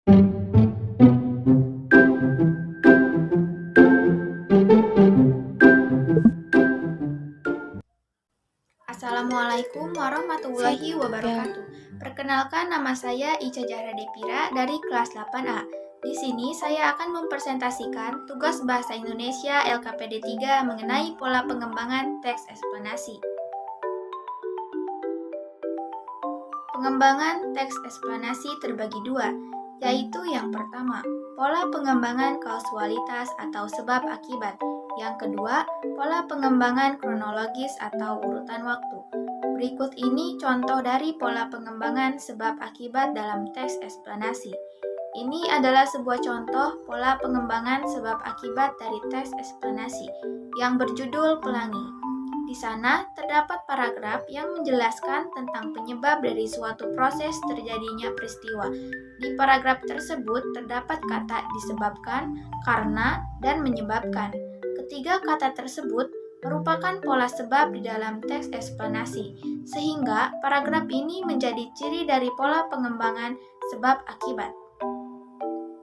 Assalamualaikum warahmatullahi wabarakatuh. Perkenalkan, nama saya Ica Zahra Depira dari kelas 8A. Di sini saya akan mempresentasikan tugas Bahasa Indonesia LKPD 3 mengenai pola pengembangan teks eksplanasi. Pengembangan teks eksplanasi terbagi dua, yaitu yang pertama, pola pengembangan kausualitas atau sebab akibat. Yang kedua, pola pengembangan kronologis atau urutan waktu. Berikut ini contoh dari pola pengembangan sebab akibat dalam teks eksplanasi. Ini adalah sebuah contoh pola pengembangan sebab akibat dari teks eksplanasi yang berjudul Pelangi. Di sana terdapat paragraf yang menjelaskan tentang penyebab dari suatu proses terjadinya peristiwa. Di paragraf tersebut terdapat kata disebabkan, karena, dan menyebabkan. Ketiga kata tersebut merupakan pola sebab di dalam teks eksplanasi, sehingga paragraf ini menjadi ciri dari pola pengembangan sebab akibat.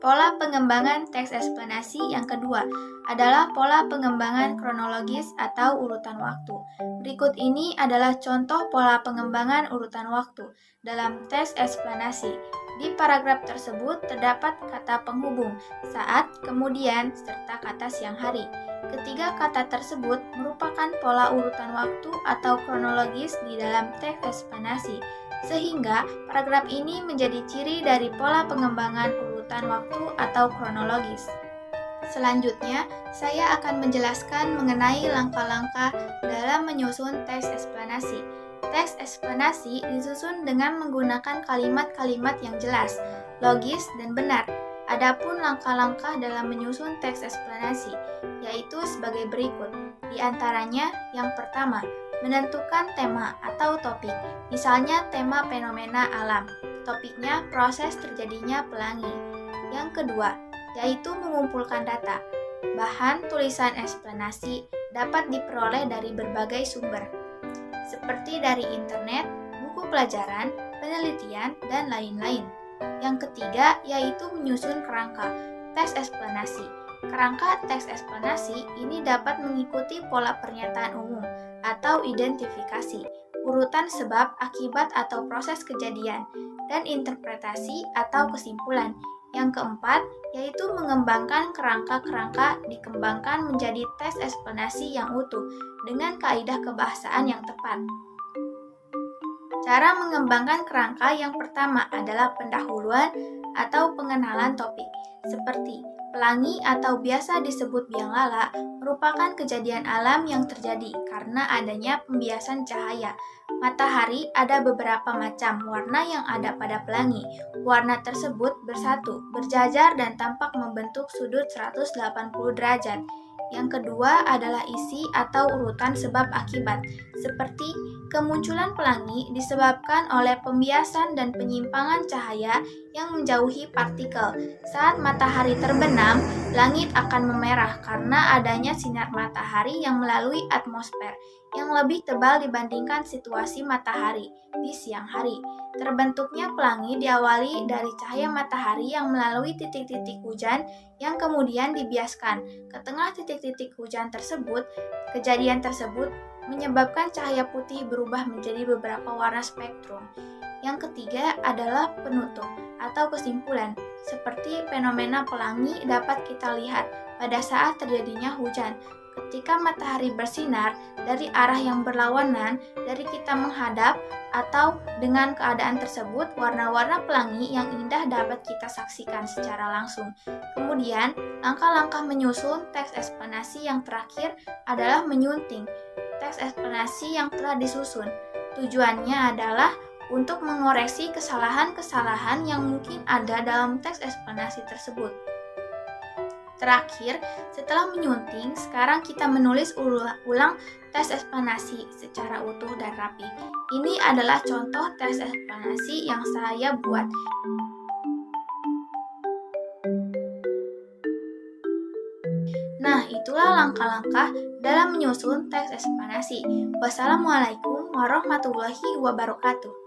Pola pengembangan teks eksplanasi yang kedua adalah pola pengembangan kronologis atau urutan waktu. Berikut ini adalah contoh pola pengembangan urutan waktu dalam teks eksplanasi. Di paragraf tersebut terdapat kata penghubung, saat, kemudian, serta kata siang hari. Ketiga kata tersebut merupakan pola urutan waktu atau kronologis di dalam teks eksplanasi, sehingga paragraf ini menjadi ciri dari pola pengembangan urutan waktu atau kronologis. Selanjutnya, saya akan menjelaskan mengenai langkah-langkah dalam menyusun teks eksplanasi. Teks eksplanasi disusun dengan menggunakan kalimat-kalimat yang jelas, logis, dan benar. Adapun langkah-langkah dalam menyusun teks eksplanasi, yaitu sebagai berikut. Di antaranya, yang pertama, menentukan tema atau topik, misalnya tema fenomena alam. Topiknya proses terjadinya pelangi. Yang kedua, yaitu mengumpulkan data. Bahan tulisan eksplanasi dapat diperoleh dari berbagai sumber, seperti dari internet, buku pelajaran, penelitian, dan lain-lain. Yang ketiga, yaitu menyusun kerangka teks eksplanasi. Kerangka teks eksplanasi ini dapat mengikuti pola pernyataan umum atau identifikasi, urutan sebab, akibat atau proses kejadian, dan interpretasi atau kesimpulan. Yang keempat, yaitu mengembangkan kerangka-kerangka dikembangkan menjadi teks eksplanasi yang utuh dengan kaidah kebahasaan yang tepat. Cara mengembangkan kerangka yang pertama adalah pendahuluan atau pengenalan topik, seperti pelangi atau biasa disebut biang lala merupakan kejadian alam yang terjadi karena adanya pembiasan cahaya. Matahari ada beberapa macam warna yang ada pada pelangi. Warna tersebut bersatu, berjajar, dan tampak membentuk sudut 180 derajat. Yang kedua adalah isi atau urutan sebab akibat, seperti kemunculan pelangi disebabkan oleh pembiasan dan penyimpangan cahaya yang menjauhi partikel. Saat matahari terbenam, langit akan memerah karena adanya sinar matahari yang melalui atmosfer yang lebih tebal dibandingkan situasi matahari di siang hari. Terbentuknya pelangi diawali dari cahaya matahari yang melalui titik-titik hujan yang kemudian dibiaskan ke tengah titik-titik hujan tersebut. Kejadian tersebut menyebabkan cahaya putih berubah menjadi beberapa warna spektrum. Yang ketiga adalah penutup atau kesimpulan, seperti fenomena pelangi dapat kita lihat pada saat terjadinya hujan. Ketika matahari bersinar dari arah yang berlawanan dari kita menghadap atau dengan keadaan tersebut, warna-warna pelangi yang indah dapat kita saksikan secara langsung. Kemudian, langkah-langkah menyusun teks eksplanasi yang terakhir adalah menyunting teks eksplanasi yang telah disusun. Tujuannya adalah untuk mengoreksi kesalahan-kesalahan yang mungkin ada dalam teks eksplanasi tersebut. Terakhir, setelah menyunting, sekarang kita menulis ulang teks eksplanasi secara utuh dan rapi. Ini adalah contoh teks eksplanasi yang saya buat. Nah, itulah langkah-langkah dalam menyusun teks eksplanasi. Wassalamualaikum warahmatullahi wabarakatuh.